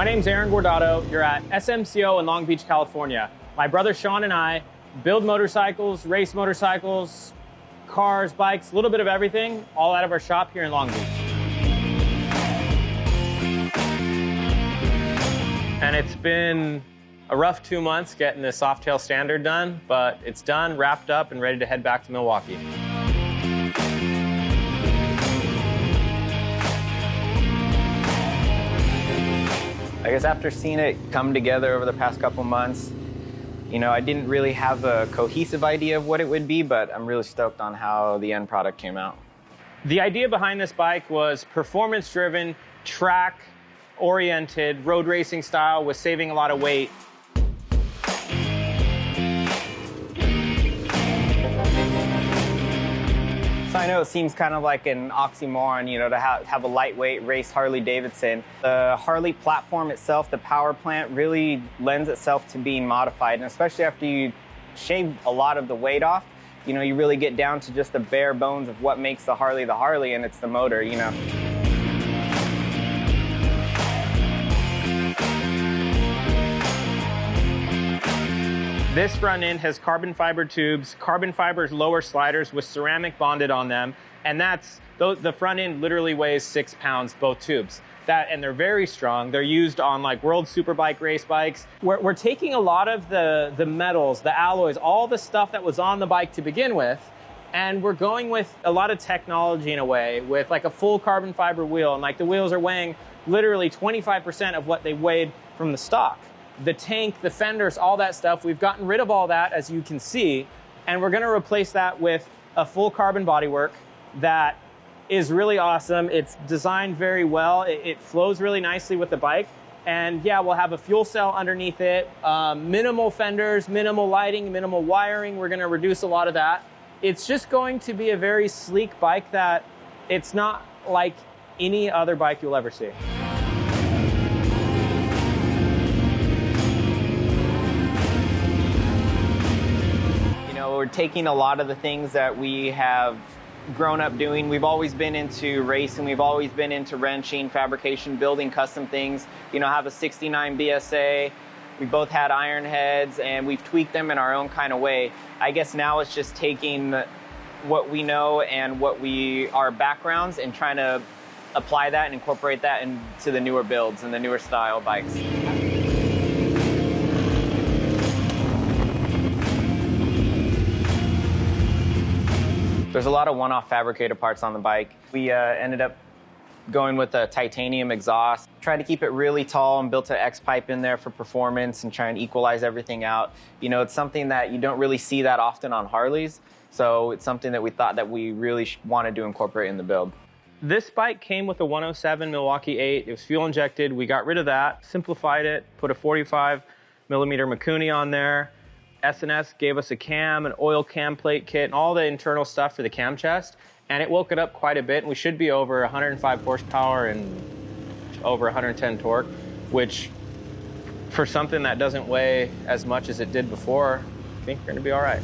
My name's Aaron Guardado. You're at SMCO in Long Beach, California. My brother Sean and I build motorcycles, race motorcycles, cars, bikes, a little bit of everything, all out of our shop here in Long Beach. And it's been a rough 2 months getting the Softail Standard done, but it's done, wrapped up, and ready to head back to Milwaukee. I guess after seeing it come together over the past couple months, I didn't really have a cohesive idea of what it would be, but I'm really stoked on how the end product came out. The idea behind this bike was performance-driven, track-oriented, road racing style with saving a lot of weight. So I know it seems kind of like an oxymoron, to have a lightweight race Harley-Davidson. The Harley platform itself, the power plant, really lends itself to being modified, and especially after you shave a lot of the weight off, you really get down to just the bare bones of what makes the Harley, and it's the motor, This front end has carbon fiber tubes, carbon fiber lower sliders with ceramic bonded on them, and the front end literally weighs 6 pounds, both tubes. And they're very strong. They're used on like World Superbike race bikes. We're taking a lot of the metals, the alloys, all the stuff that was on the bike to begin with, and we're going with a lot of technology in a way, with like a full carbon fiber wheel, and like the wheels are weighing literally 25% of what they weighed from the stock. The tank, the fenders, all that stuff, we've gotten rid of all that, as you can see, and we're going to replace that with a full carbon bodywork that is really awesome. It's designed very well. It flows really nicely with the bike, and yeah, we'll have a fuel cell underneath it, minimal fenders, minimal lighting, minimal wiring. We're going to reduce a lot of that. It's just going to be a very sleek bike that it's not like any other bike you'll ever see. We're taking a lot of the things that we have grown up doing. We've always been into racing, we've always been into wrenching, fabrication, building custom things. I have a 69 BSA. We both had iron heads, and we've tweaked them in our own kind of way. I guess now it's just taking what we know and our backgrounds and trying to apply that and incorporate that into the newer builds and the newer style bikes. There's a lot of one-off fabricated parts on the bike. We ended up going with a titanium exhaust. Tried to keep it really tall and built an X-pipe in there for performance and try and equalize everything out. It's something that you don't really see that often on Harleys, so it's something that we thought that we really wanted to incorporate in the build. This bike came with a 107 Milwaukee 8. It was fuel injected. We got rid of that, simplified it, put a 45 millimeter Mikuni on there. S&S gave us a cam, an oil cam plate kit, and all the internal stuff for the cam chest, and it woke it up quite a bit, and we should be over 105 horsepower and over 110 torque, which for something that doesn't weigh as much as it did before, I think we're going to be all right.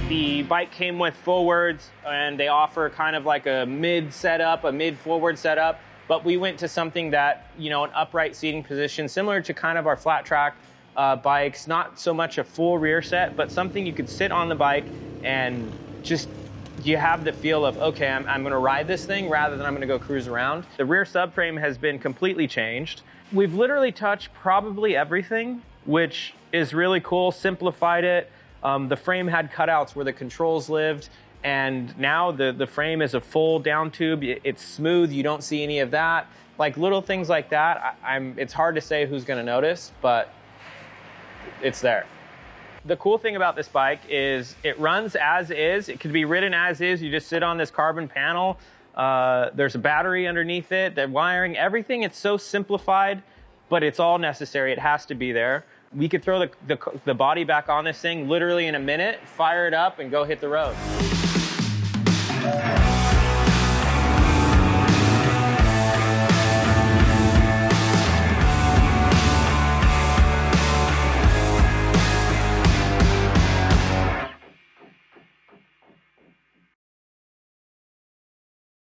The bike came with forwards, and they offer kind of like a mid setup, a mid forward setup, but we went to something that, an upright seating position, similar to kind of our flat track bikes, not so much a full rear set, but something you could sit on the bike and just, you have the feel of, okay, I'm gonna ride this thing rather than I'm gonna go cruise around. The rear subframe has been completely changed. We've literally touched probably everything, which is really cool, simplified it. The frame had cutouts where the controls lived, and now the frame is a full down tube. It's smooth, you don't see any of that. Like little things like that, it's hard to say who's gonna notice, but it's there. The cool thing about this bike is it runs as is. It could be ridden as is. You just sit on this carbon panel. There's a battery underneath it, the wiring, everything. It's so simplified, but it's all necessary. It has to be there. We could throw the body back on this thing literally in a minute, fire it up, and go hit the road.